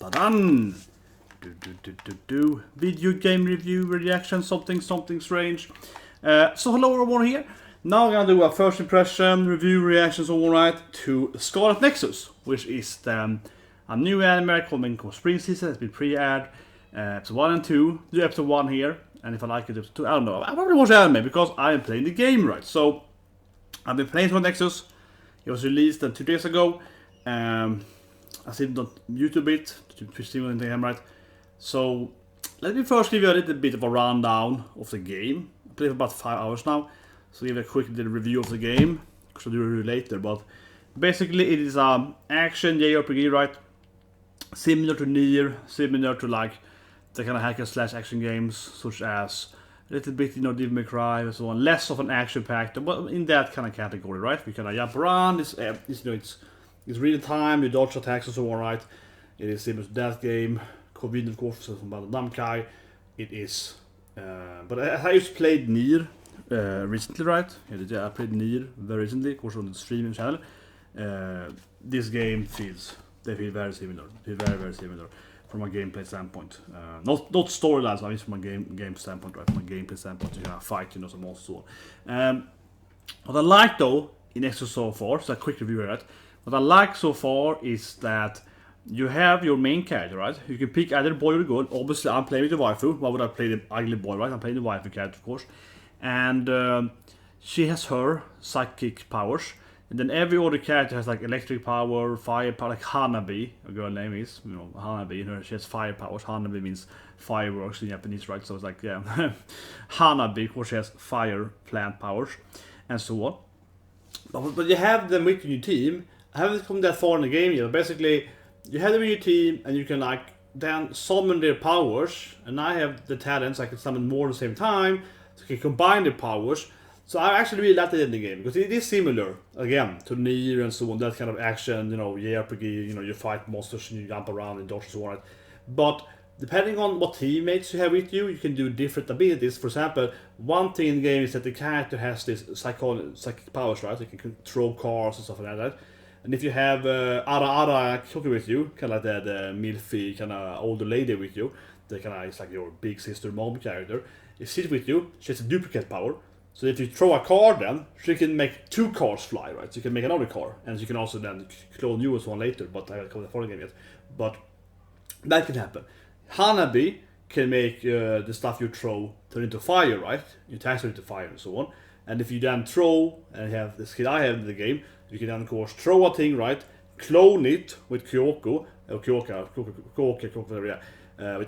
Ta-dan! Video game review, reaction, something strange. So hello everyone here. Now I'm gonna do a first impression, review, reactions, alright, to Scarlet Nexus, which is a new anime coming from spring season. It's been pre-aired, episode 1 and 2. Do episode 1 here, and if I like it, episode 2, I don't know. I probably watch anime because I am playing the game, right? So, I've been playing Scarlet Nexus. It was released 2 days ago. I see it on YouTube to stream on the game, right? So, let me first give you a little bit of a rundown of the game. I played for about 5 hours now, so give a quick little review of the game, because I'll do a review later. But basically, it is action JRPG, right? Similar to Nier, similar to like the kind of hacker slash action games, such as a little bit, Devil May Cry and so on. Less of an action packed, but in that kind of category, right? We kind of jump around. It's real time, you dodge attacks and so on, right? It is similar to that game. Convenient, of course, from Bandai Namco. It is, but I just played Nier recently, right? I played Nier very recently, of course, on the streaming channel. This game feels very similar. Very similar from a gameplay standpoint. Not storylines, I mean from a game standpoint, right? From a gameplay standpoint, you can fight, some monsters. What I like though in Nexus so far, so a quick review, right? What I like so far is that you have your main character, right? You can pick either boy or girl. Obviously, I'm playing with the waifu. Why would I play the ugly boy, right? I'm playing the waifu character, of course. And she has her psychic powers. And then every other character has like electric power, fire power, like Hanabi, a girl name is, Hanabi, she has fire powers. Hanabi means fireworks in Japanese, right? So it's like, yeah, Hanabi, of course, she has fire plant powers, and so on. But you have them with your team. I haven't come that far in the game yet. Basically, you have them in your team, and you can like then summon their powers. And I have the talents, I can summon more at the same time, so I can combine their powers. So I actually really like that in the game, because it is similar, again, to Nier and so on, that kind of action, JRPG, you fight monsters and you jump around and dodge and so on. But depending on what teammates you have with you, you can do different abilities. For example, one thing in the game is that the character has this psychic powers, right? You can control cars and stuff like that. And if you have Ara cooking with you, kind of like the milfy, kind of older lady with you, the kind of, it's like your big sister mom character, if she's with you, she has a duplicate power. So if you throw a car then, she can make 2 cars fly, right? So you can make another car, and you can also then clone you as one later, but I haven't come to the following game yet. But that can happen. Hanabi can make the stuff you throw turn into fire, right? You attach it into fire and so on. And if you then throw, and have the skill I have in the game, you can then of course throw a thing, right? Clone it with Kyoko, with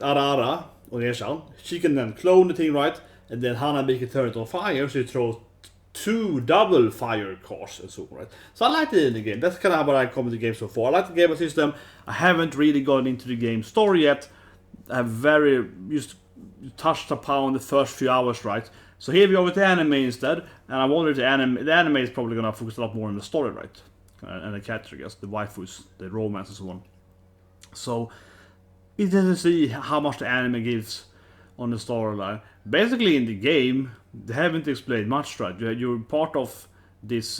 Ara, or she can then clone the thing, right? And then Hanabi can turn it on fire, so you throw 2 double fire cars and so on, right? So I like it in the game. That's kind of what I come to the game so far. I like the game system. I haven't really gone into the game story yet. I have just touched upon the first few hours, right? So here we are with the anime instead, and I wonder if the anime is probably gonna focus a lot more on the story, right? And the character, I guess, the waifus, the romance and so on. So interesting to see how much the anime gives on the storyline. Basically in the game, they haven't explained much, right? You're part of this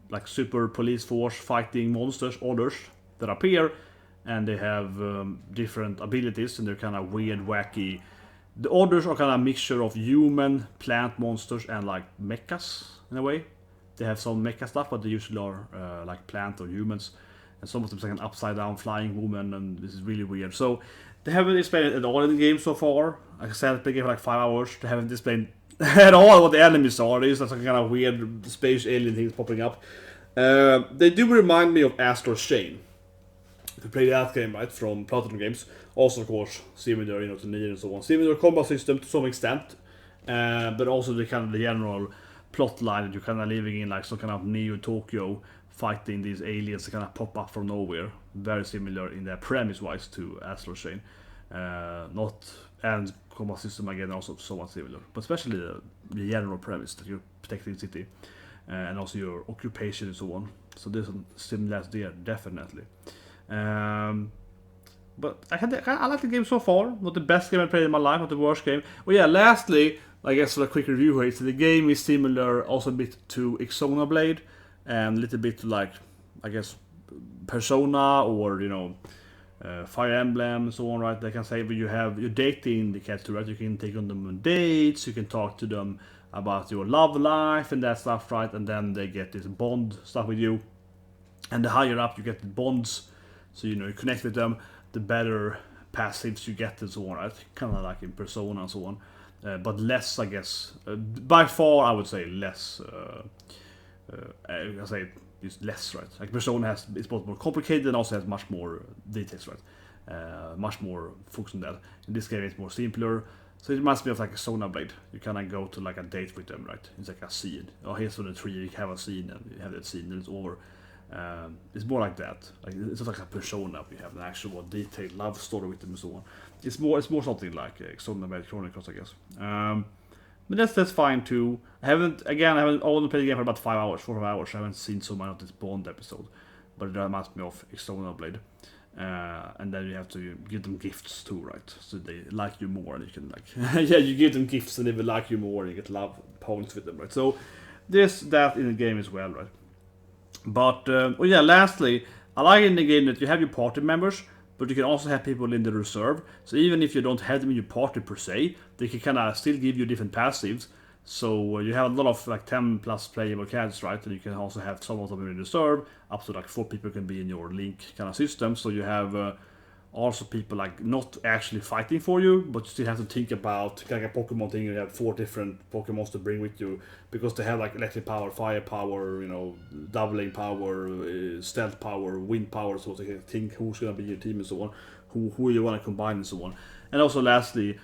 like super police force fighting monsters, others that appear, and they have different abilities, and they're kind of weird, wacky. The others are kind of a mixture of human, plant monsters, and like mechas in a way. They have some mecha stuff, but they usually are like plant or humans, and some of them like an upside down flying woman, and this is really weird. So they haven't explained it at all in the game so far. Like I said, I played for like 5 hours. They haven't explained at all what the enemies are. There's like kind of weird space alien things popping up. They do remind me of Astro's Chain. If you play that game, right, from Platinum Games. Also, of course, similar, to Nier and so on. Similar combat system to some extent. But also the kind of the general plot line that you're kind of living in, like some kind of Neo Tokyo, fighting these aliens that kind of pop up from nowhere. Very similar in their premise-wise to Astro's Chain. And combat system again also somewhat similar, but especially the general premise that you're protecting the city, and also your occupation and so on. So there's some similarities there, definitely. But I like the game so far. Not the best game I played in my life, not the worst game. Well, yeah. Lastly, I guess for a quick review here, so the game is similar also a bit to Xenoblade, and a little bit like, I guess, Persona, or Fire Emblem and so on, right? They can say when you have your dating the character, right? You can take on them on dates, you can talk to them about your love life and that stuff, right? And then they get this bond stuff with you. And the higher up you get the bonds, so you connect with them, the better passives you get and so on, right? Kind of like in Persona and so on. But less, I guess. By far, I would say less. I say it's less, right? Like Persona it's both more complicated and also has much more details, right? Much more focus on that. In this game, it's more simpler. So it reminds me of like a Xenoblade. You kind of go to like a date with them, right? It's like a scene. Oh, here's on the tree. You have a scene, and you have that scene, and it's over. It's more like that. Like it's not like a Persona. We have an actual detailed love story with them and so on. It's more something like Xenoblade Chronicles, I guess. But that's fine too. I haven't only played the game for about 4 or 5 hours. I haven't seen so much of this Bond episode, but it reminds me of Xenoblade. And then you have to give them gifts too, right? So they like you more, and you can like you give them gifts and they will like you more, and you get love points with them, right? So there's that in the game as well, right? But lastly, I like in the game that you have your party members, but you can also have people in the reserve. So even if you don't have them in your party per se, they can kind of still give you different passives. So you have a lot of like 10 plus playable characters, right? And you can also have some of them in reserve. Up to like 4 people can be in your link kind of system. So you have also people like not actually fighting for you, but you still have to think about like a Pokemon thing. You have 4 different Pokemons to bring with you because they have like electric power, fire power, doubling power, stealth power, wind power. So you can think who's gonna be your team and so on, who you want to combine and so on. And also lastly,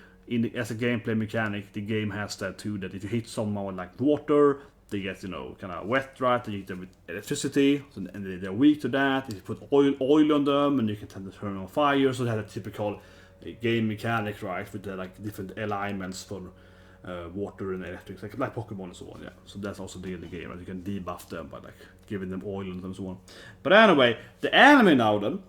as a gameplay mechanic, the game has that too. That if you hit someone with like water, they get kind of wet, right? You hit them with electricity, and they're weak to that. If you put oil on them, and you can tend to turn on fire. So they have a typical game mechanic, right? With the like different alignments for water and electric, like Pokemon and so on. Yeah. So that's also the game, right? You can debuff them by like giving them oil and so on. But anyway, the anime now then.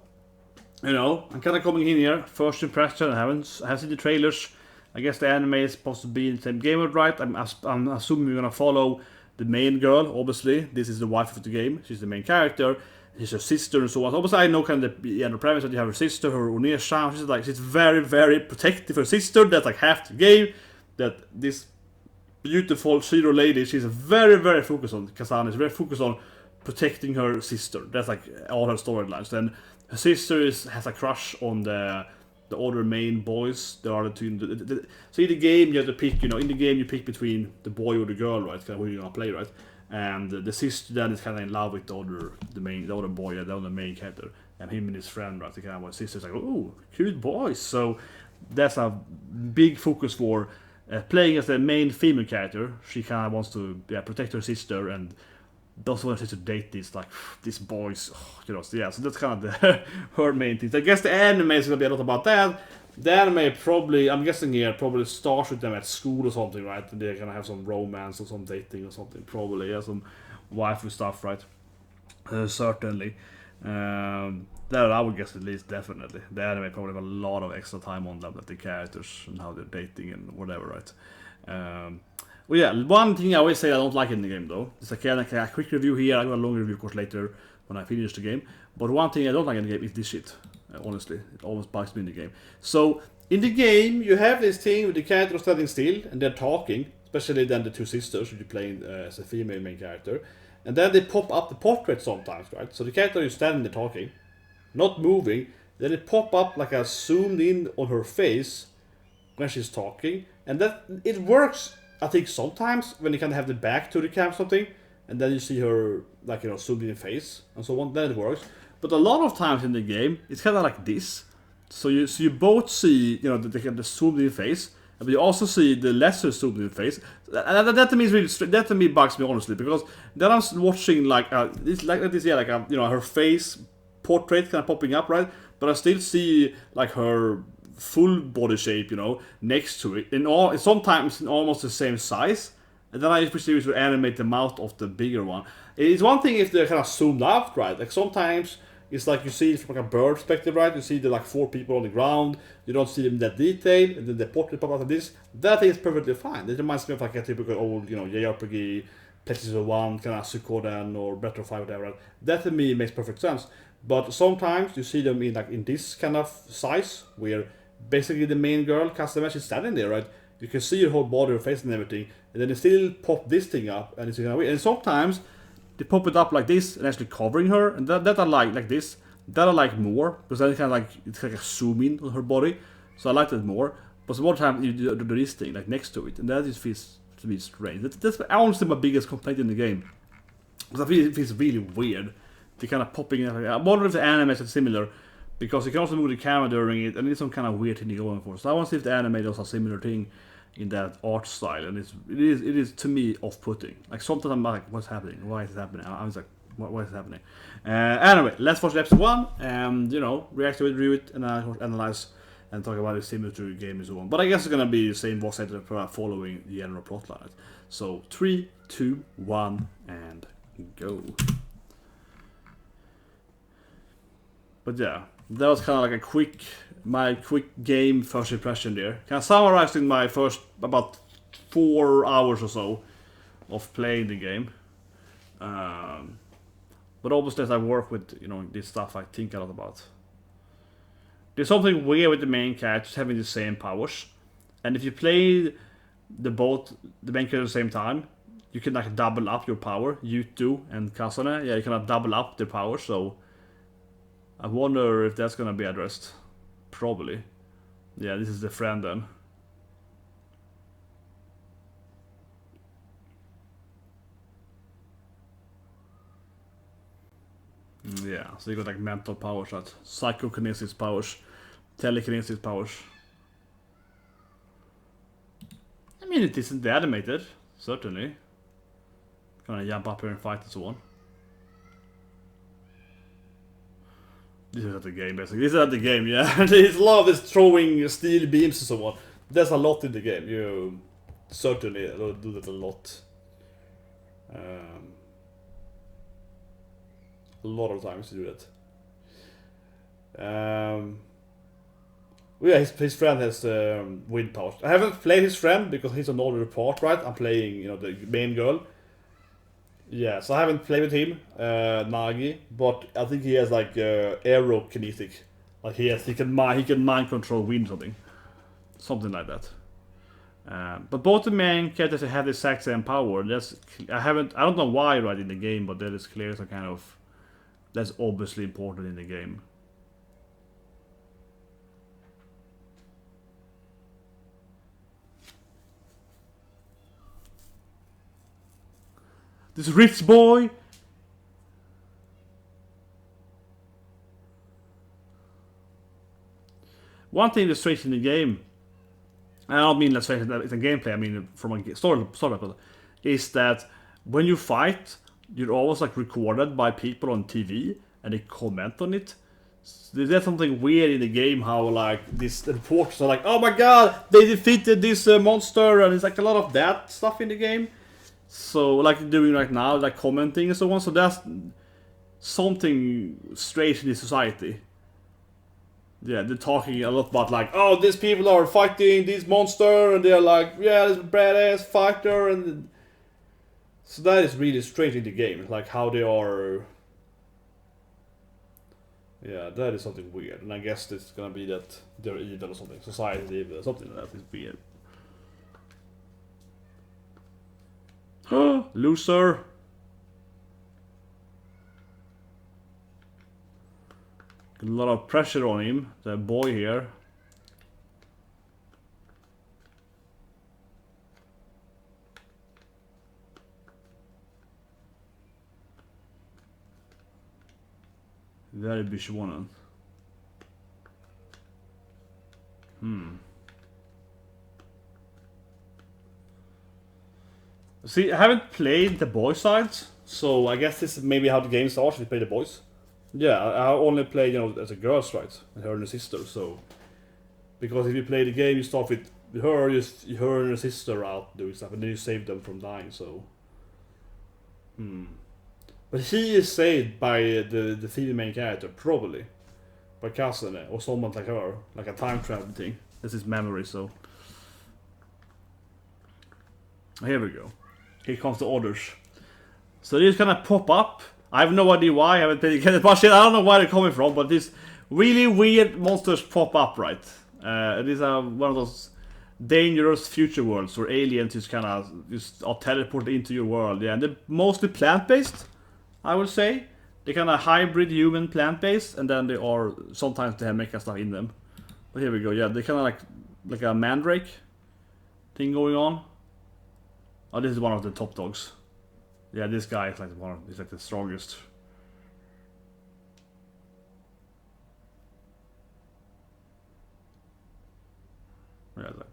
I'm kind of coming in here. First impression. I haven't seen the trailers. I guess the anime is supposed to be in the same game, right? I'm assuming we're gonna follow the main girl. Obviously, this is the wife of the game. She's the main character. She's her sister and so on. Obviously, I know kind of the premise that you have her sister, her Onisha. She's very, very protective of her sister. That's like half the game. That this beautiful Shiro lady, she's very, very focused on. Kazan is very focused on protecting her sister. That's like all her storylines. Then her sister has a crush on the other main boys. There are the two. So in the game you have to pick. In the game you pick between the boy or the girl, right? Kind of who you're gonna play, right? And the sister then is kind of in love with the other boy, the other main character, and him and his friend, right? The kind of sister's like, oh, cute boys. So that's a big focus for playing as the main female character. She kind of wants to protect her sister and doesn't want to date these boys, So that's kind of her main thing. I guess the anime is gonna be a lot about that. The anime probably, I'm guessing here, probably starts with them at school or something, right? And they're gonna have some romance or some dating or something, probably, some waifu stuff, right? Certainly. That I would guess at least, definitely. The anime probably have a lot of extra time on them, like the characters and how they're dating and whatever, right? One thing I always say I don't like in the game though, is a quick review here. I got a long review of course later when I finish the game. But one thing I don't like in the game is this shit. Honestly, it always bugs me in the game. So in the game you have this thing with the character standing still and they're talking, especially then the two sisters who you're playing as a female main character, and then they pop up the portrait sometimes, right? So the character is standing there talking, not moving, then it pop up like a zoomed in on her face when she's talking, and that it works. I think sometimes when you kind of have the back to the camera or something, and then you see her zoomed in face and so on, then it works. But a lot of times in the game, it's kind of like this. So you both see the zoomed in face, but you also see the lesser zoomed in face. And that to me is really that to me bugs me honestly, because then I'm watching it's like this, her face portrait kind of popping up, right? But I still see like her full body shape, next to it, and sometimes in almost the same size, and then I just to animate the mouth of the bigger one. It's one thing if they're kind of zoomed out, right? Like sometimes it's like you see it from like a bird perspective, right? You see the 4 people on the ground, you don't see them in that detail, and then the portrait pop out like this. That is perfectly fine. It reminds me of like a typical old, JRPG, PlayStation 1, kind of Suikoden or Breath of Fire, whatever. Right? That to me makes perfect sense. But sometimes you see them in like in this kind of size, where basically the main girl customer, she's standing there, right? You can see her whole body, her face, and everything, and then they still pop this thing up, and it's kind of weird. And sometimes they pop it up like this and actually covering her, and that I like this. That I like more because then it's like a zoom in on her body, so I like that more. But some more time you do this thing like next to it, and that just feels to me strange. That's honestly my biggest complaint in the game, because I feel it feels really weird. They kind of popping in. I wonder if the animes are similar, because you can also move the camera during it, and it's some kind of weird thing you're going for. So I want to see if the anime does a similar thing in that art style, and it is to me off-putting. Like sometimes I'm like, what's happening? Why is it happening? I was like, what is happening? Anyway, let's watch episode 1 and react to it, review it, and analyze and talk about it similar to the game and so on. But I guess it's gonna be the same voice actor following the general plotline. So 3, 2, 1, and go. But yeah, that was kind of like my quick game first impression there. Kind of summarized in my first about 4 hours or so of playing the game. But obviously as I work with this stuff, I think a lot about. There's something weird with the main characters having the same powers, and if you play the main characters at the same time, you can like double up your power. Yuito and Kasane, yeah, you can double up their power. So I wonder if that's gonna be addressed. Probably. Yeah, this is the friend then. Yeah, so you got like mental powers, right? Psychokinesis powers, telekinesis powers. I mean, it isn't animated, certainly. Gonna jump up here and fight and so on. This is not the game, basically. This is not the game, yeah. There's a lot of this throwing steel beams and so on. There's a lot in the game. You certainly do that a lot. A lot of times to do that. Yeah, his friend has wind powers. I haven't played his friend because he's an older part, right? I'm playing, the main girl. Yeah, so I haven't played with him, Nagi, but I think he has like aerokinetic. Like he can mind control wind or something like that. But both the main characters have the exact same power. I don't know why right in the game, but that is clear some kind of. That's obviously important in the game. This rich boy. One thing that's strange in the game, and I don't mean that's strange it's a gameplay, I mean from a story is that when you fight, you're always like recorded by people on TV and they comment on it. So there's something weird in the game how like these reporters are like, oh my god, they defeated this monster, and it's like a lot of that stuff in the game. So like doing right now, like commenting and so on. So that's something strange in this society. Yeah, they're talking a lot about like, oh, these people are fighting this monster, and they're like, yeah, this badass fighter, and so that is really strange in the game, like how they are. Yeah, that is something weird, and I guess it's gonna be that they're evil or something. Society is evil, something like that is weird. Loser. A lot of pressure on him, the boy here. Very Bishonen. See, I haven't played the boy side, so I guess this is maybe how the game starts. We play the boys. Yeah, I only played, as a girl's right, and her and her sister. So, because if you play the game, you start with her, her and her sister out doing stuff, and then you save them from dying. So, but he is saved by the female main character, probably by Kasane or someone like her, like a time travel thing. That's his memory. So, here we go. Here comes the orders. So they just kind of pop up I have no idea why. I haven't played it much yet. I don't know where they're coming from, but these really weird monsters pop up, right? These are one of those dangerous future worlds where aliens just kind of just are teleported into your world. Yeah, and they're mostly plant-based, I would say. They're kind of hybrid human plant-based, and then they are sometimes they have mecha stuff in them. But here we go. Yeah, they're kind of like a mandrake thing going on. Oh, this is one of the top dogs. Yeah, this guy is like he's like the strongest. Yeah, like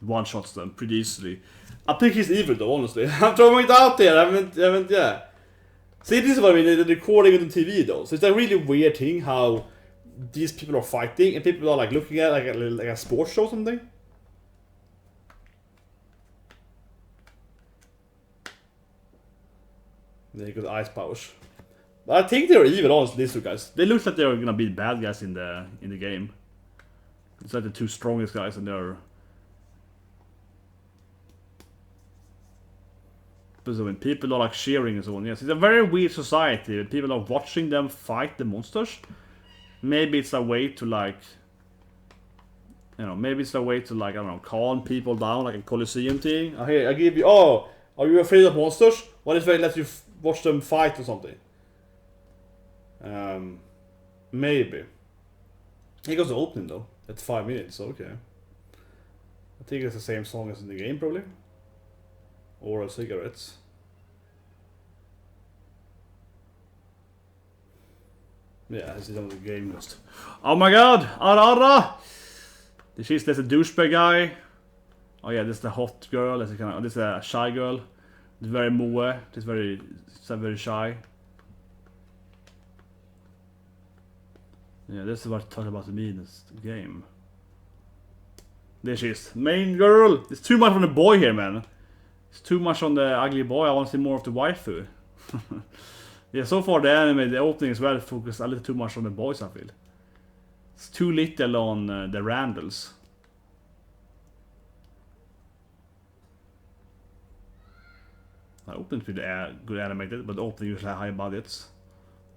one shots them pretty easily. I think he's evil though, honestly. I'm throwing it out there. I haven't, yeah. See, this is what I mean, the recording on the TV though. So it's a really weird thing how these people are fighting and people are like looking at like a sports show or something. There you go, the ice powers. But I think they're evil, honestly, these two guys. They look like they're gonna be bad guys in the game. It's like the two strongest guys and they're... But so when people are like cheering and so on, yes, it's a very weird society. People are watching them fight the monsters. Maybe it's a way to like, you know, maybe it's a way to like, I don't know, calm people down, like a Colosseum thing. Here, I give you, oh, are you afraid of monsters? What if I let you watch them fight or something? Maybe. He goes to opening though, at 5 minutes, so okay. I think it's the same song as in the game probably. Oral cigarettes. Yeah, this is on the game list. Oh my god! Arara! There's a douchebag guy. Oh yeah, this is the hot girl. This is a shy girl. It's very moe. It's very shy. Yeah, this is what I talk about to me in this game. There she is. Main girl! It's too much on the boy here, man. It's too much on the ugly boy. I want to see more of the waifu. Yeah, so far the anime, the opening is well focused a little too much on the boys, I feel. It's too little on the Randalls. The opening's pretty good animated, but the opening usually have high budgets.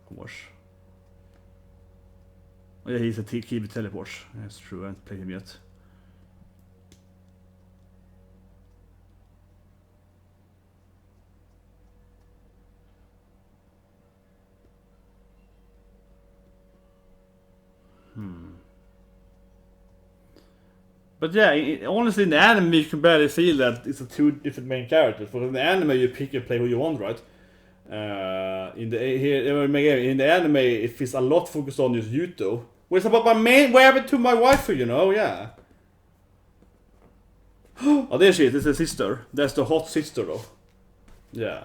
Of course. Oh yeah, he's a key with teleports. That's true, I haven't played him yet. But yeah, honestly in the anime you can barely feel that it's a two different main characters. But in the anime you pick and play who you want, right? In the anime it feels a lot focused on this Yuito. Well, it's about my main, what happened to my waifu, you know, yeah. Oh, there she is, it's the sister. That's the hot sister though. Yeah.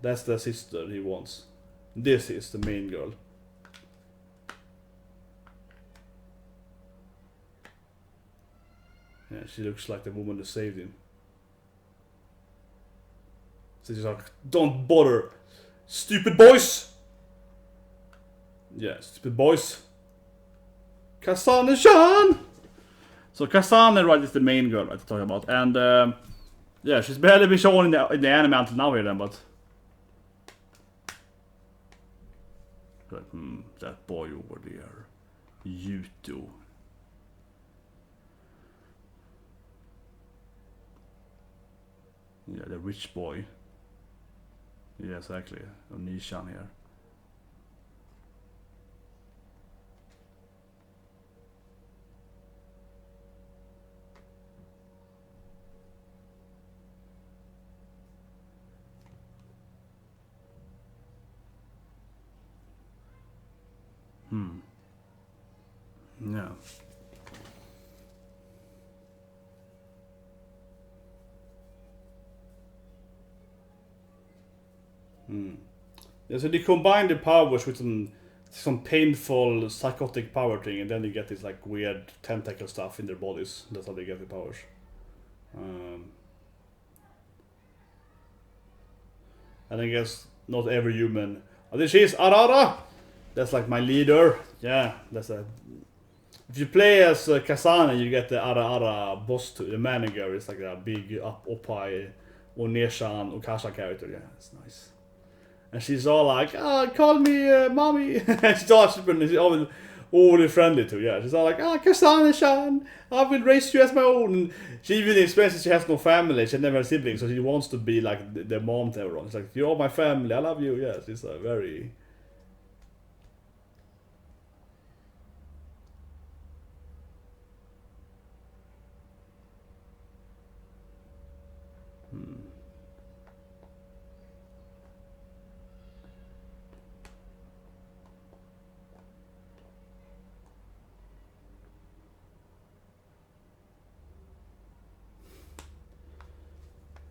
That's the sister he wants. This is the main girl. Yeah, she looks like the woman that saved him. So she's like, don't bother, stupid boys! Yeah, stupid boys. Kasane-chan! So Kasane, right, is the main girl, right, to talk about. And, yeah, she's barely been shown in the anime until now here then, but... that boy over there. Yuito. Yeah, the rich boy. Yeah, exactly. Nishan here. Yeah. Yeah, so they combine the powers with some painful psychotic power thing, and then they get this like weird tentacle stuff in their bodies. That's how they get the powers. And I guess not every human. Oh, there she is, Arara! That's like my leader. Yeah, that's a... If you play as Kasane, you get the Ara boss too. The manager is like a big up high Oneshan Okasha character. Yeah, that's nice. And she's all like, "Oh, call me mommy." She's always friendly too. Yeah, she's all like, "Ah, Kasane-chan, I will raise you as my own." And she even expresses she has no family. She never had siblings, so she wants to be like the mom to everyone. She's like, "You're my family. I love you." Yeah, she's very.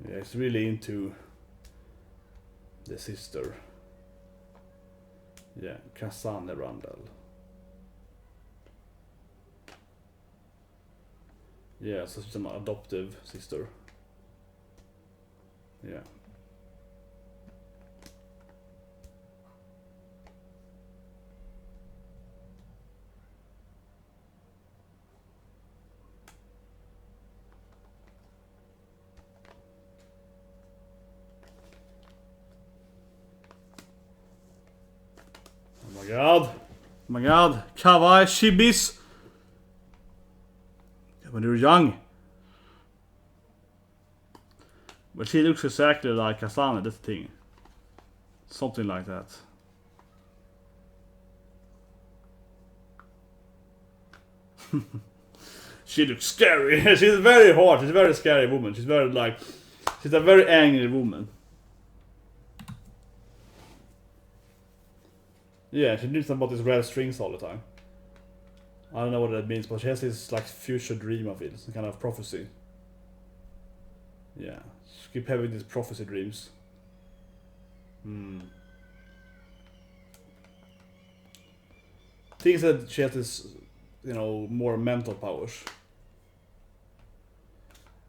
Yeah, he's really into the sister. Yeah, Kasane Randall. Yeah, so she's an adoptive sister. Yeah. Oh my god. Oh my god. Kawaii shibis. When they were young. But she looks exactly like Kasane, that's the thing. Something like that. She looks scary. She's very hard. She's a very scary woman. She's very like... She's a very angry woman. Yeah, she dreams about these red strings all the time. I don't know what that means, but she has this like future dream of it. It's a kind of prophecy. Yeah, she keep having these prophecy dreams. Things that she has this, you know, more mental powers.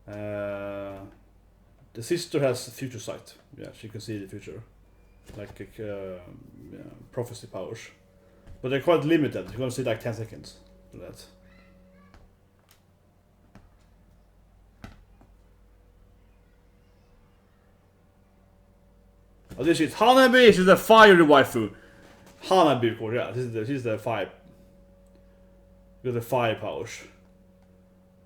The sister has future sight. Yeah, she can see the future. Like yeah, prophecy powers. But they're quite limited. You're gonna see like 10 seconds for that. Oh, this is Hanabi. She's the fiery waifu. Hanabi, of course. Yeah, she's the fire. Got the fire powers.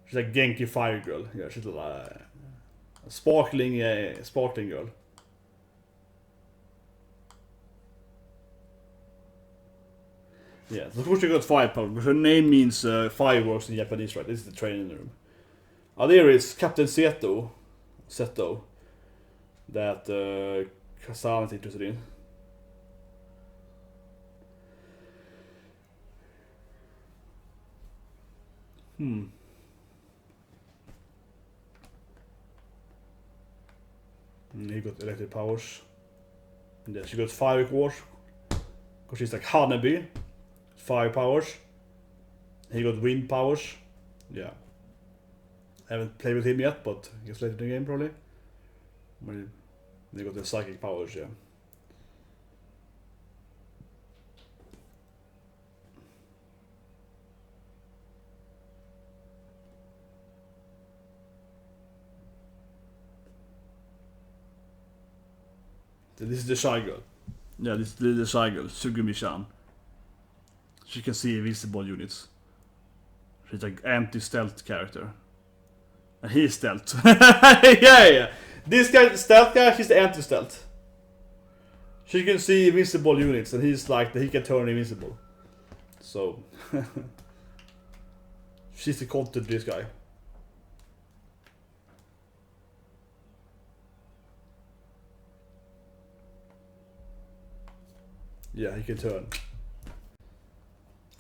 She's a Genki fire girl. Yeah, she's a sparkling girl. Yeah, of course she got fire power because her name means fireworks in Japanese, right? This is the training room. Oh, there is Captain Seto, that Kasane is interested in. He got electric powers. And then she got fire powers. Because she's like Hanabi. Fire powers. He got wind powers. Yeah. I haven't played with him yet, but I guess later in the game probably. They got the psychic powers, yeah. This is the shy girl. Yeah, this is the shy girl, Sugumi-chan. She can see invisible units. She's like anti-stealth character. And he's stealth. yeah. This guy, stealth guy, she's the anti-stealth. She can see invisible units and he's like, he can turn invisible. So... she's the counter to this guy. Yeah, he can turn.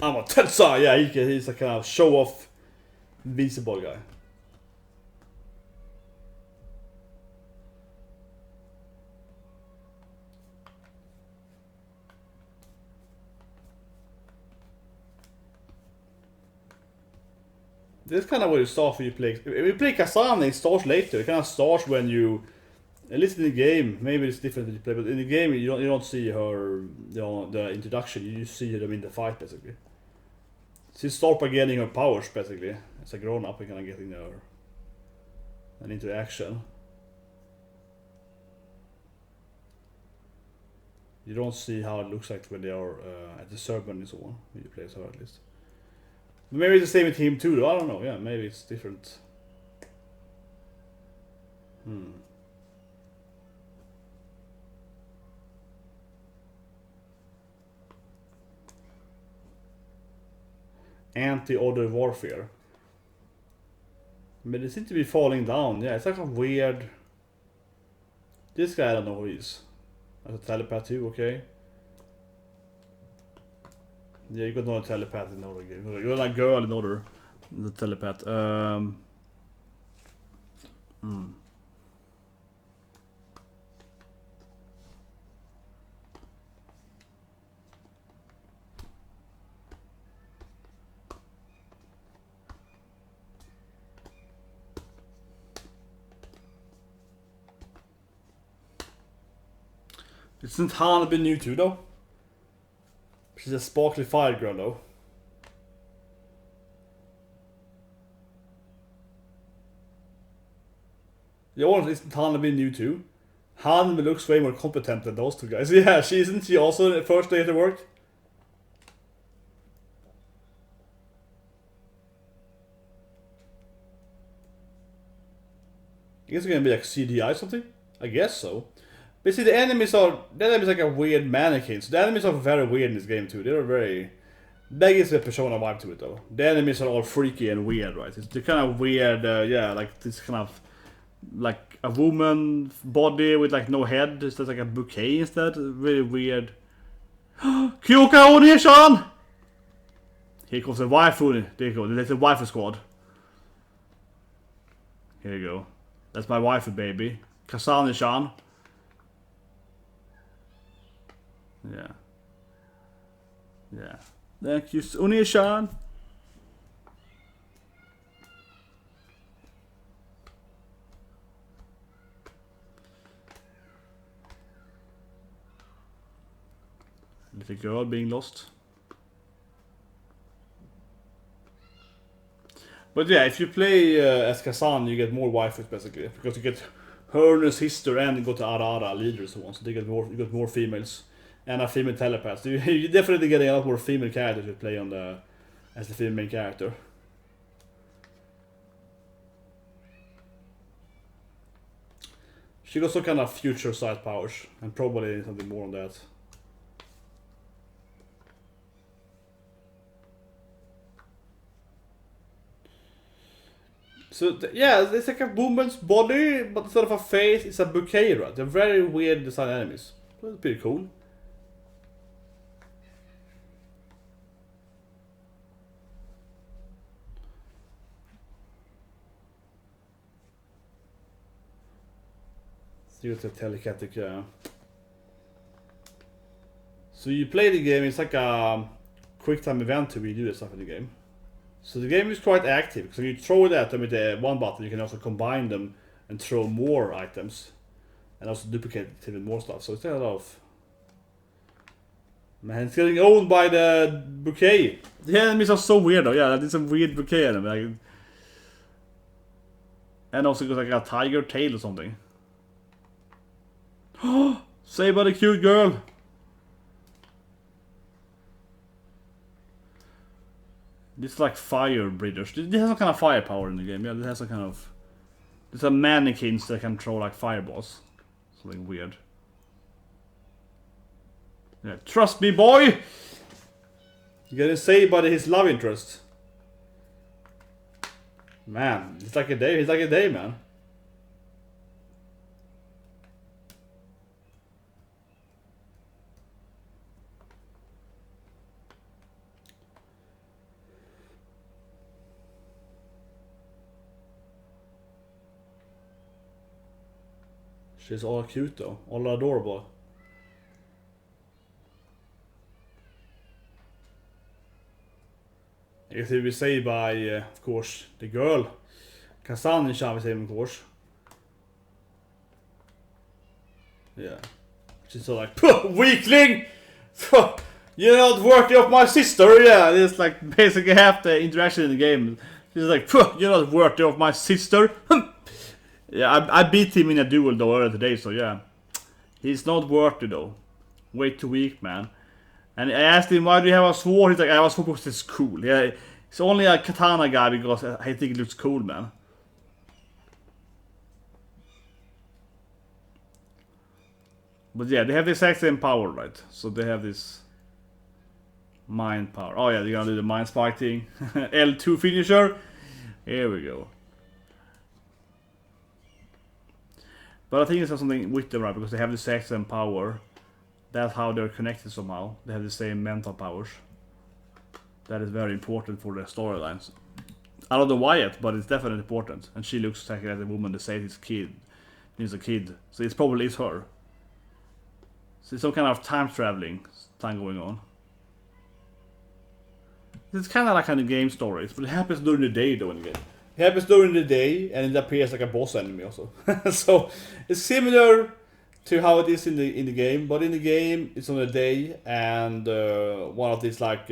I'm a Tetsa! Yeah, he's a kind of show-off invisible guy. This is kind of where you start when you play. If you play Kasane, it starts later. It kind of starts when you, at least in the game. Maybe it's different when you play, but in the game you don't see her, the introduction. You just see them in the fight basically. She starts by getting her powers basically. As a grown up, and kind of getting an interaction. You don't see how it looks like when they are at the ceremony and so on, when you play as her at least. But maybe it's the same in Team 2 though, I don't know, yeah, maybe it's different. Anti-order warfare. But they seem to be falling down, yeah, it's like a weird... This guy I don't know who he is. As a telepath too, okay. Yeah, you got no telepath in order game. You got like girl in order. The telepath. Isn't Hana been new too though? She's a sparkly fire girl though. Yeah, isn't Hana been new too? Hana looks way more competent than those two guys. Yeah, isn't she also the first day to work? I guess it's gonna be like CDI or something? I guess so. But see, the enemies like a weird mannequin. So the enemies are very weird in this game too. They're very... That gives a Persona vibe to it though. The enemies are all freaky and weird, right? They're kind of weird, yeah, like this kind of... Like a woman body with like no head. It's just like a bouquet instead. Really weird. Kyoka Oni-chan! Here comes the waifu. There you go. That's the waifu squad. Here you go. That's my waifu baby. Kasane-chan. Yeah. Yeah. Thank you, Oni-chan. Little girl being lost. But yeah, if you play as Kazan, you get more waifus basically, because you get her and her sister, and you go to Arara leaders and so on. So they get more. You got more females. And a female telepath. So you're definitely getting a lot more female characters to play on as the female main character. She got some kind of future side powers, and probably something more on that. So yeah, it's like a woman's body, but instead of a face, it's a bouquet, right? They're very weird design enemies. That's pretty cool. Use the telekinetic. So you play the game. It's like a quick time event to redo the stuff in the game. So the game is quite active. So you throw it at them with the one button. You can also combine them and throw more items, and also duplicate even more stuff. So it's a lot of... Man, it's getting owned by the bouquet. The enemies are so weird though. Yeah, it's a weird bouquet enemy. Like... And also got like a tiger tail or something. Say about a cute girl. This is like fire breathers. This has some kind of firepower in the game. Yeah, this has some kind of... There's a mannequins that can throw like fireballs. Something weird. Yeah, trust me, boy! You're getting saved by his love interest. Man, it's like a day. He's like a day, man. She's all cute though, all adorable. It will be saved by, of course, the girl. Kazan shall be saved, of course. Yeah. She's so like, weakling! You're not worthy of my sister! Yeah, it's like basically half the interaction in the game. She's like, you're not worthy of my sister! Yeah, I beat him in a duel though earlier today, so yeah. He's not worthy though. way too weak, man. And I asked him, why do you have a sword? He's like, I have a sword because it's cool. Yeah, he's only a katana guy because I think it looks cool, man. But yeah, they have the exact same power, right? So they have this mind power. Oh yeah, they're gonna do the mind fighting. L2 finisher. Here we go. But I think it's something with them, right? Because they have the exact same power. That's how they're connected somehow. They have the same mental powers. That is very important for their storylines. I don't know why yet, but it's definitely important. And she looks exactly like the woman that said his kid. He's a kid. So it probably is her. So it's some kind of time traveling thing going on. It's kind of like kind of game stories, but it happens during the day though in the game. It happens during the day and it appears like a boss enemy also. So it's similar to how it is in the game, but in the game it's on the day and one of these like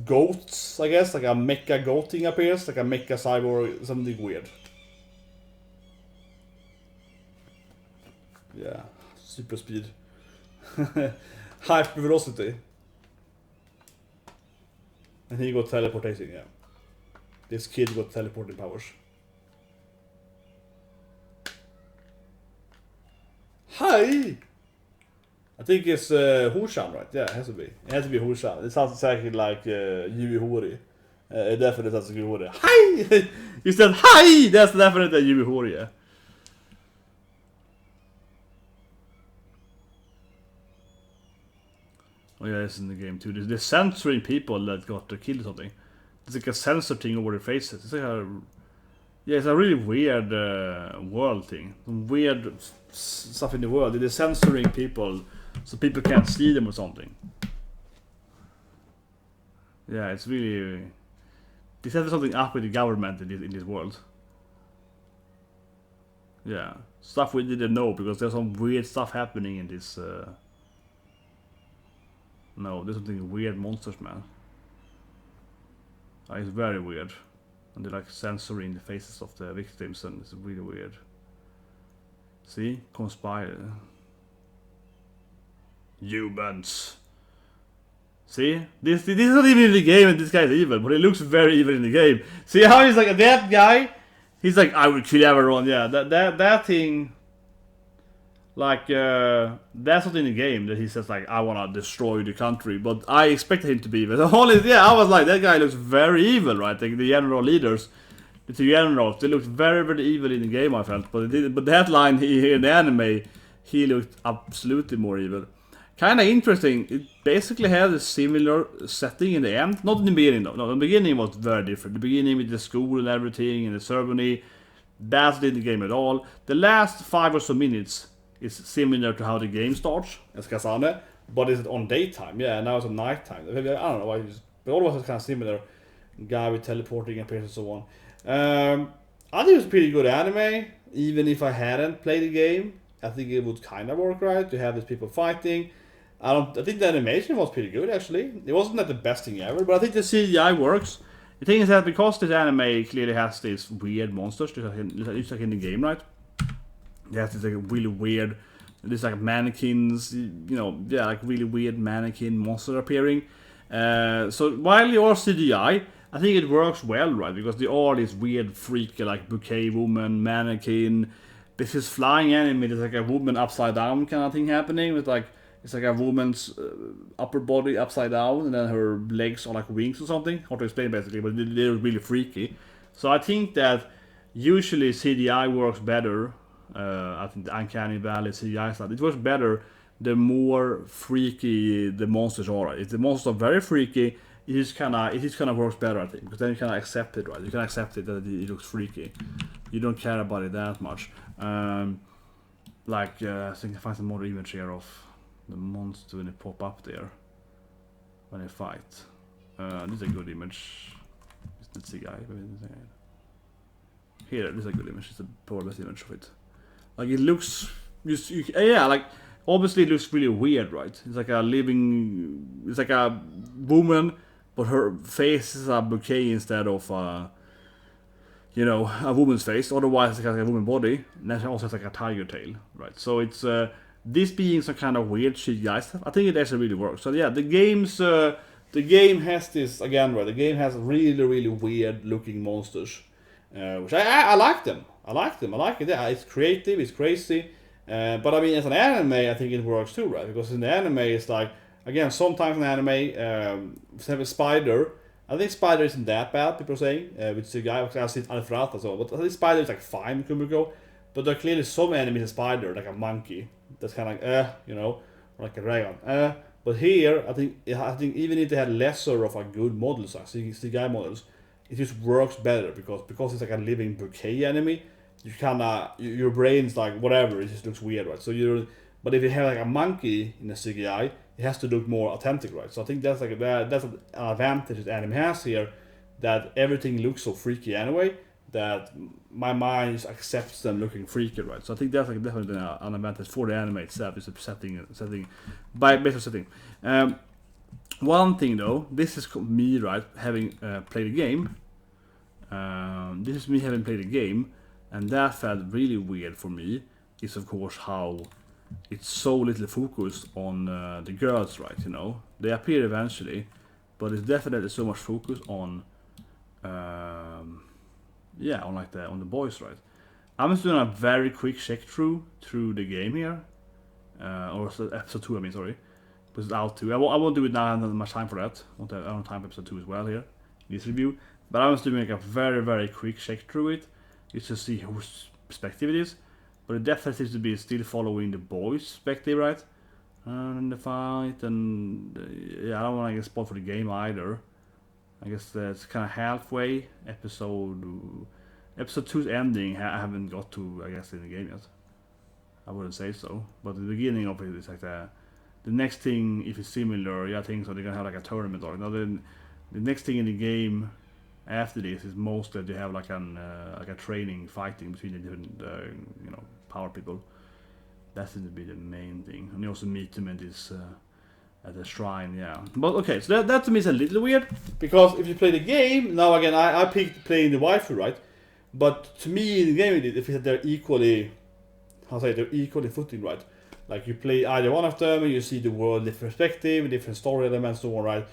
goats, I guess, like a mecha goat thing appears, like a mecha cyborg, something weird. Yeah, super speed. Hyper velocity. And he got teleportation, yeah. This kid got teleporting powers. Hi! I think it's Hushan, right? Yeah, it has to be. It has to be Hushan. It sounds exactly like Yui Hori. It definitely sounds like Yui Hori. Hi! You said hi! That's definitely Yui Hori, yeah. Oh yeah, it's in the game too. They're censoring people that got killed or something. It's like a censor thing over their faces. It's like a... Yeah, it's a really weird world thing. Some weird stuff in the world. They're censoring people so people can't see them or something. Yeah, it's really... They set something up with the government in this world. Yeah, stuff we didn't know because there's some weird stuff happening in this... No, there's something weird monsters, man. It's very weird. And they're like censoring the faces of the victims and it's really weird. See? Conspire. Humans. See? This is not even in the game and this guy's evil, but it looks very evil in the game. See how he's like, that guy? He's like, I will kill everyone, yeah. That thing... Like, that's not in the game that he says like, I wanna destroy the country, but I expected him to be evil. Yeah, I was like, that guy looks very evil, right? Like the general leaders, the two generals, they looked very, very evil in the game, I felt. But that line here in the anime, he looked absolutely more evil. Kinda interesting, it basically had a similar setting in the end. Not in the beginning though, no, the beginning was very different. The beginning with the school and everything, and the ceremony, that's not in the game at all. The last 5 or so minutes is similar to how the game starts, as Kazane, but it's on daytime, yeah, now it's on nighttime. I don't know why, but otherwise it's kind of similar. Guy with teleporting appears and so on. I think it was a pretty good anime, even if I hadn't played the game. I think it would kind of work right to have these people fighting. I think the animation was pretty good actually. It wasn't like the best thing ever, but I think the CGI works. The thing is that because this anime clearly has these weird monsters, just like in the game, right? Yeah, it's like really weird. There's like mannequins, you know, yeah, like really weird mannequin monster appearing. So while they are CGI, I think it works well, right? Because they are this weird freaky, like bouquet woman, mannequin. This is flying anime. There's like a woman upside down kind of thing happening. With like it's like a woman's upper body upside down, and then her legs are like wings or something. Hard to explain basically, but they're really freaky. So I think that usually CGI works better. I think the uncanny valley CGI stuff, it works better the more freaky the monsters are. Right? If the monsters are very freaky, it just kind of works better, I think, because then you can accept it, right? You can accept it that it looks freaky. You don't care about it that much. I think I find some more image here of the monster when they pop up there when they fight. This is a good image. Let's see, guy. Here, this is a good image. It's a probably best image of it. Like it looks, yeah, like obviously it looks really weird, right? It's like a woman, but her face is a bouquet instead of, you know, a woman's face. Otherwise, it's like a woman body, and then she also has like a tiger tail, right? So it's this being some kind of weird CGI stuff, I think it actually really works. So yeah, the game has this again, right? The game has really weird looking monsters, which I like them. I like it. Yeah, it's creative, it's crazy. But I mean, as an anime, I think it works too, right? Because in the anime, it's like, again, sometimes in anime, have a spider. I think spider isn't that bad, people are saying, with CGI. I see Alfrata, so, but I think spider is like fine with Kumiko. But there are clearly some enemies a spider, like a monkey, that's kind of like, you know, or like a dragon, But here, I think even if they had lesser of a good models, like CGI models, it just works better because it's like a living bouquet enemy. You kinda, your brain's like whatever, it just looks weird, right? But if you have like a monkey in the CGI, it has to look more authentic, right? So I think that's like that's an advantage that anime has here, that everything looks so freaky anyway, that my mind just accepts them looking freaky, right? So I think that's like definitely an advantage for the anime itself, is the setting by better setting. One thing though, this is me, right, having played a game. This is me having played a game, and that felt really weird for me. Is of course how it's so little focused on the girls, right? You know, they appear eventually, but it's definitely so much focus on on the boys, right? I'm just doing a very quick check through the game here, or episode 2. I mean, sorry, because it's out too. I won't do it now. I don't have much time for that. I don't have time for episode 2 as well here in this review. But I'm just doing like a very quick check through it, just to see whose perspective it is. But it definitely seems to be still following the boys' perspective, right? And the fight, and I don't want to get spoiled for the game either. I guess that's kind of halfway. Episode 2's ending I haven't got to, I guess, in the game yet. I wouldn't say so, but the beginning of it is like the next thing. If it's similar, I think so. They're gonna have like a tournament, or then the next thing in the game after this is mostly they have like a training fighting between the different power people. That seems to be the main thing, and you also meet them in this at the shrine, yeah. But okay, so that to me is a little weird, because if you play the game now, again, I picked playing the waifu, right? But to me in the game, if they're equally, they're equally footing, right? Like you play either one of them and you see the world different perspective, different story elements, so on, right?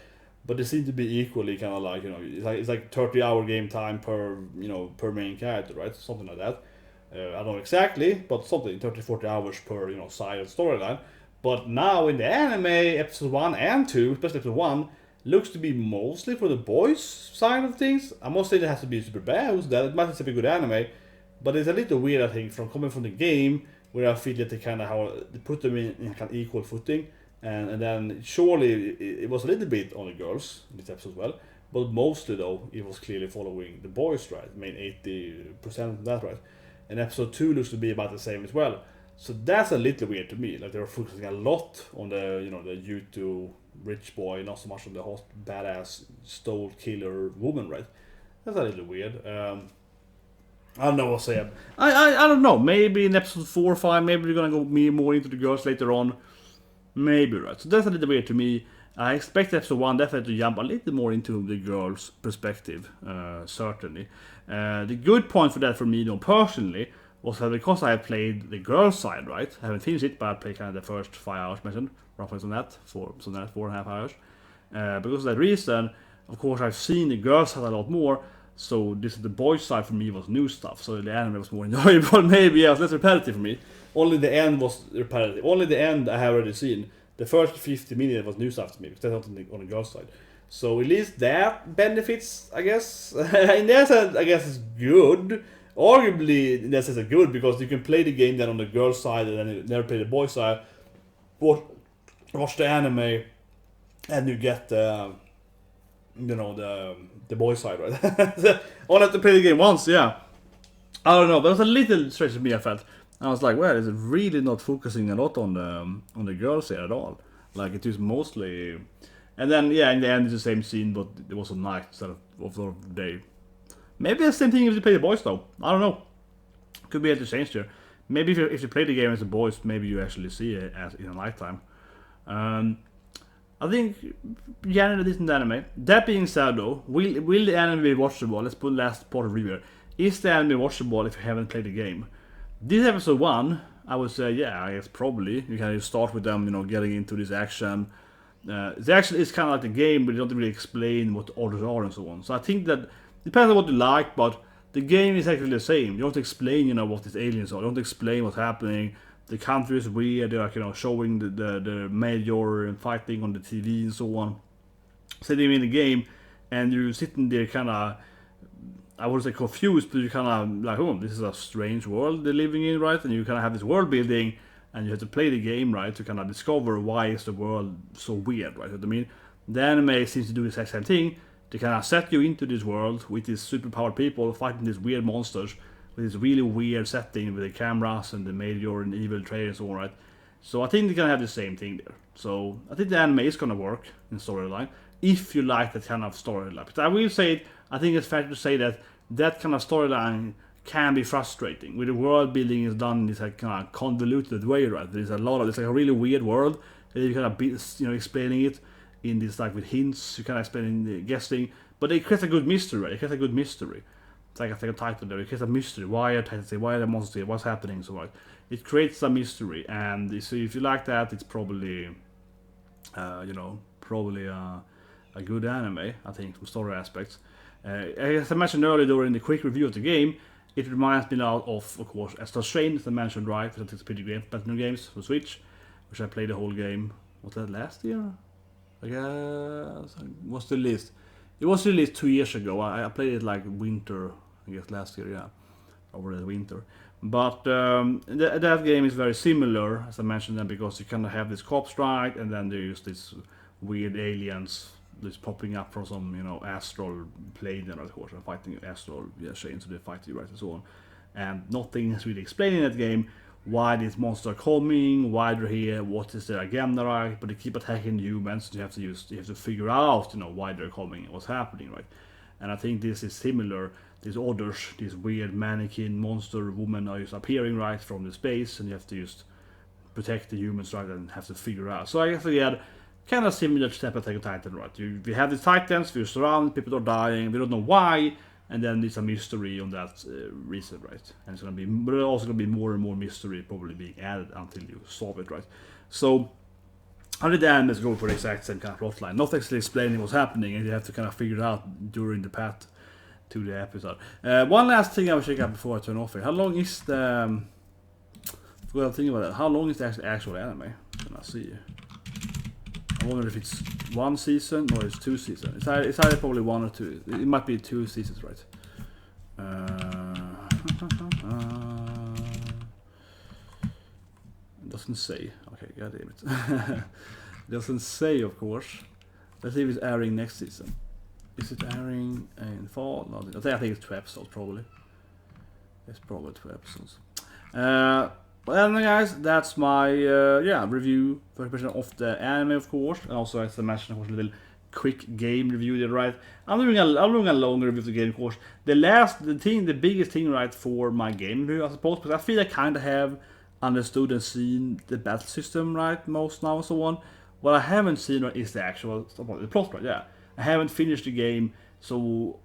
But they seem to be equally kind of like, it's like 30-hour game time per main character, right? Something like that. I don't know exactly, but something 30-40 hours per side of storyline. But now in the anime, episode 1 and 2, especially episode 1, looks to be mostly for the boys' side of things. I must say that has to be super bad. It might be a good anime, but it's a little weird, I think, coming from the game, where I feel that they kind of they put them in kind of equal footing, and then surely it was a little bit on the girls in this episode as well, but mostly though it was clearly following the boys, right? I mean 80% of that, right? And episode 2 looks to be about the same as well. So that's a little weird to me. Like they were focusing a lot on the the Yuito rich boy, not so much on the hot badass stole killer woman, right? That's a little weird. I don't know what to say. I don't know. Maybe in episode 4 or 5, maybe they're gonna go more into the girls later on. Maybe, right? So that's a little weird to me. I expect episode 1 definitely to jump a little more into the girls' perspective, certainly. The good point for that for me, though, personally, was that because I have played the girls' side, right? I haven't finished it, but I played kind of the first 5 hours mentioned, roughly on that, 4.5 hours. Because of that reason, of course, I've seen the girls' side a lot more, so this is the boys' side for me was new stuff, so the anime was more enjoyable, maybe, it was less repetitive for me. Only the end was repetitive. Only the end I have already seen. The first 50 minutes was new stuff to me, because that's not on the girls' side. So at least that benefits, I guess. In that sense, I guess it's good. Arguably, in that sense, it's good, because you can play the game then on the girls' side and then you never play the boys' side. Watch the anime, and you get the boys' side, right? Only have to play the game once, yeah. I don't know, but it was a little strange to me, I felt. I was like, well, it's really not focusing a lot on the girls here at all. Like, it is mostly... And then, yeah, in the end, it's the same scene, but it was a night instead of day. Maybe the same thing if you play the boys, though. I don't know. Could be able to change there. Maybe if you play the game as the boys, maybe you actually see it as in a nighttime. I think generally decent anime. That being said, though, will the anime be watchable? Let's put last part of review. Is the anime watchable if you haven't played the game? This episode 1 I would say, yeah, I guess probably. You can start with them, you know, getting into this action. The action is kind of like the game, but you don't really explain what the orders are and so on. So I think that depends on what you like, but the game is actually the same. You don't explain, you know, what these aliens are. You don't explain what's happening. The country is weird. They're like, you know, showing the major and fighting on the TV and so on. Sitting in the game, and you're sitting there kind of, I wouldn't say confused, but you're kind of like, oh, this is a strange world they're living in, right? And you kind of have this world building, and you have to play the game, right, to kind of discover why is the world so weird, right? You know what I mean? The anime seems to do the exact same thing. They kind of set you into this world with these superpowered people fighting these weird monsters with this really weird setting with the cameras and the major and evil traders and all, right? So I think they're gonna have the same thing there. So I think the anime is gonna work in storyline if you like that kind of storyline. But I will say, I think it's fair to say that that kind of storyline can be frustrating. With the world building is done in this like kind of convoluted way, right? There's a lot of, it's like a really weird world, and you kind of be, you know, explaining it in this like with hints, you kind of explaining the guessing, but it creates a good mystery, right? It creates a good mystery. It's like a title there. It creates a mystery. Why are Titans here? Why are the monsters here? What's happening? So right, it creates a mystery, and so if you like that, it's probably, you know, probably a good anime. I think from story aspects. As I mentioned earlier during the quick review of the game, it reminds me now of course, Astral Chain, as I mentioned, right? Which I think is a pretty great Platinum Games for Switch, which I played the whole game. Was that last year? I guess. What's the list? It was released 2 years ago. I played it like winter, I guess last year, yeah, over the winter. But that game is very similar, as I mentioned, then because you kind of have this cop strike, and then there's these weird aliens just popping up from some, you know, astral plane, and of course, and fighting astral chains, so they fight you, right, and so on. And nothing is really explained in that game. Why these monsters are coming, why they're here, what is their agenda, right? But they keep attacking humans, and you have to figure out, you know, why they're coming and what's happening, right? And I think this is similar. These orders, these weird mannequin monster women are just appearing right from the space, and you have to just protect the humans, right, and have to figure out. So I guess we had kind of similar to Attack on Titan, right? We have these titans, we're surrounded, people are dying, we don't know why. And then there's a mystery on that reason, right? And it's gonna be, but there's also gonna be more and more mystery probably being added until you solve it, right? So, how did the animes go for the exact same kind of plotline? Not actually explaining what's happening, and you have to kind of figure it out during the path to the episode. One last thing I will check out before I turn off here. How long is the? Well, think about that. How long is the actual anime? Can I see? I wonder if it's one season or it's 2 seasons. It's either probably 1 or 2. It might be 2 seasons, right? It doesn't say. Okay, god damn it. It doesn't say, of course. Let's see if it's airing next season. Is it airing in fall? No, I think it's 2 episodes, probably. It's probably 2 episodes. Well, anyway, guys, that's my review, first impression of the anime, of course, and also, as I mentioned, of course, a little quick game review there, right? I'm doing a longer review of the game, of course. The biggest thing, right, for my game review, I suppose, because I feel I kind of have understood and seen the battle system, right, most now and so on. What I haven't seen, right, is the actual the plot, right? Yeah, I haven't finished the game, so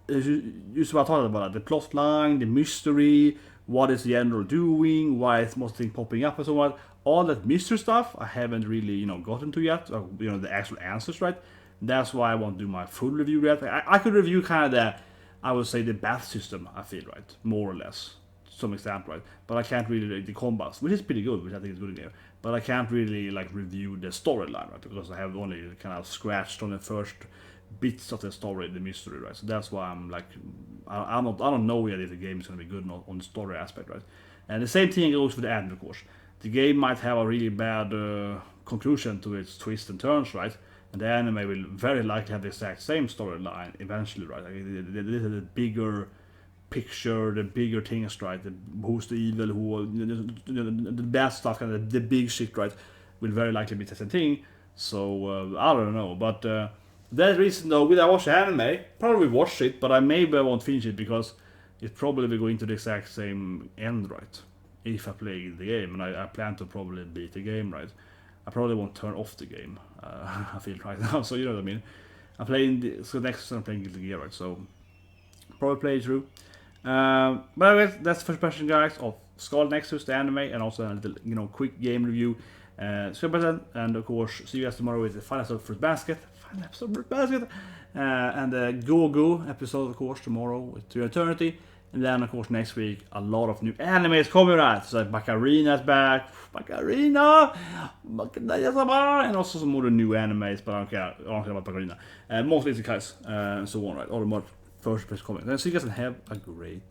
just what I talked about, the plot line, the mystery. What is the general doing? Why is most things popping up and so on? All that mystery stuff I haven't really, you know, gotten to yet. Or, you know, the actual answers, right? That's why I won't do my full review yet. I could review kind of the, I would say the battle system. I feel, right, more or less, to some extent, right. But I can't really the combats, which is pretty good, which I think is good in there. But I can't really like review the storyline, right, because I have only kind of scratched on the first bits of the story, the mystery, right? So that's why I'm like, I don't know yet if the game is going to be good on the story aspect, right? And the same thing goes with the anime, of course. The game might have a really bad conclusion to its twists and turns, right? And the anime will very likely have the exact same storyline eventually, right? Like the bigger picture, the bigger things, right? Who's the evil, the bad stuff, kind of the big shit, right? Will very likely be the same thing. So I don't know, but. That reason though, when I watch the anime, probably watch it, but I won't finish it because it probably will go into the exact same end, right? If I play the game, and I plan to probably beat the game, right? I probably won't turn off the game, I feel right now, so you know what I mean? I'm playing, so next I'm playing Guilty Gear, right? So, probably play it through. But anyways, that's the first impression, guys, of Scarlet Nexus, the anime, and also a little, quick game review. And of course, see you guys tomorrow with the final episode of Fruit Basket. And the Go episode, of course, tomorrow to Eternity. And then, of course, next week, a lot of new animes coming out. So, Bacarina's back. Bacarina! And also some more new animes, but I don't care about Bacarina. Mostly it's guys, and so on, right? All the more first place comments. And so you guys can have a great